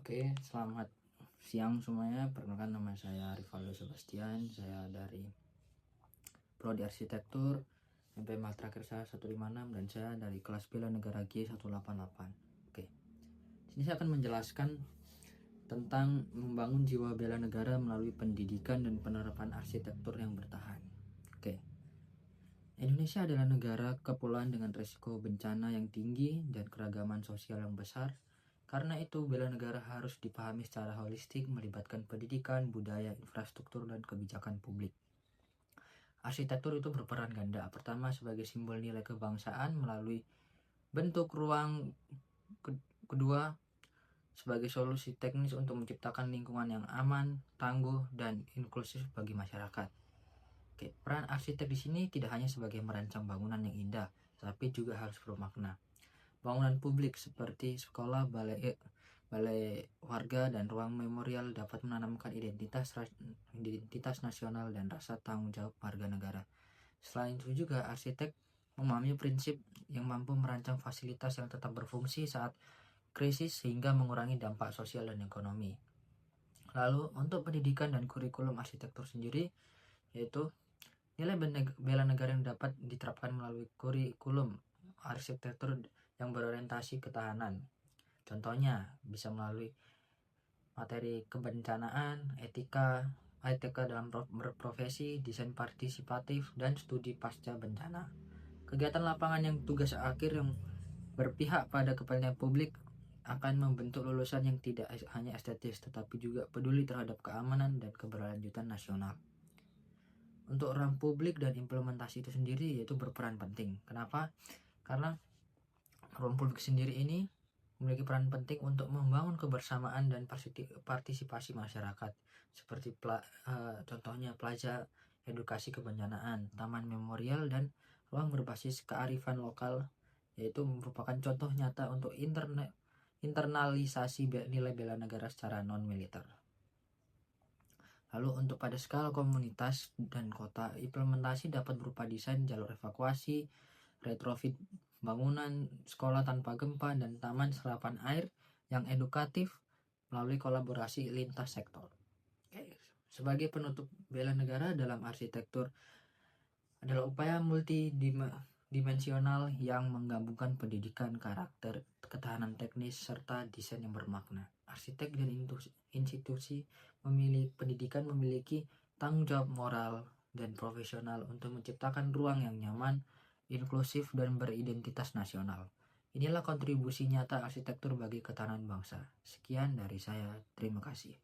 Oke, selamat siang semuanya. Perkenalkan, nama saya Rivaldo Sebastian. Saya dari Prodi Arsitektur MPMA terakhir saya 156 dan saya dari kelas bela negara G188. Oke. Sini saya akan menjelaskan tentang membangun jiwa bela negara melalui pendidikan dan penerapan arsitektur yang bertahan. Oke. Indonesia adalah negara kepulauan dengan risiko bencana yang tinggi dan keragaman sosial yang besar. Karena itu, bela negara harus dipahami secara holistik, melibatkan pendidikan, budaya, infrastruktur, dan kebijakan publik. Arsitektur itu berperan ganda. Pertama, sebagai simbol nilai kebangsaan melalui bentuk ruang. Kedua, sebagai solusi teknis untuk menciptakan lingkungan yang aman, tangguh, dan inklusif bagi masyarakat. Oke, peran arsitek di sini tidak hanya sebagai merancang bangunan yang indah, tapi juga harus bermakna. Bangunan publik seperti sekolah, balai warga, dan ruang memorial dapat menanamkan identitas nasional dan rasa tanggung jawab warga negara. Selain itu juga, arsitek memahami prinsip yang mampu merancang fasilitas yang tetap berfungsi saat krisis sehingga mengurangi dampak sosial dan ekonomi. Lalu untuk pendidikan dan kurikulum arsitektur sendiri, yaitu nilai bela negara yang dapat diterapkan melalui kurikulum arsitektur yang berorientasi ketahanan. Contohnya bisa melalui materi kebencanaan, etika dalam berprofesi, desain partisipatif, dan studi pasca bencana. Kegiatan lapangan yang tugas akhir yang berpihak pada kepentingan publik akan membentuk lulusan yang tidak hanya estetis tetapi juga peduli terhadap keamanan dan keberlanjutan nasional. Untuk ruang publik dan implementasi itu sendiri yaitu berperan penting. Kenapa? Karena ruang publik sendiri ini memiliki peran penting untuk membangun kebersamaan dan partisipasi masyarakat, seperti contohnya plaza edukasi kebencanaan, taman memorial, dan ruang berbasis kearifan lokal, yaitu merupakan contoh nyata untuk internalisasi nilai bela negara secara non-militer. Lalu untuk pada skala komunitas dan kota, implementasi dapat berupa desain jalur evakuasi, retrofit bangunan sekolah tanpa gempa, dan taman serapan air yang edukatif melalui kolaborasi lintas sektor. Sebagai penutup, bela negara dalam arsitektur adalah upaya multidimensional yang menggabungkan pendidikan, karakter, ketahanan teknis, serta desain yang bermakna. Arsitek dan institusi pendidikan memiliki tanggung jawab moral dan profesional untuk menciptakan ruang yang nyaman, inklusif, dan beridentitas nasional. Inilah kontribusi nyata arsitektur bagi ketahanan bangsa. Sekian dari saya, terima kasih.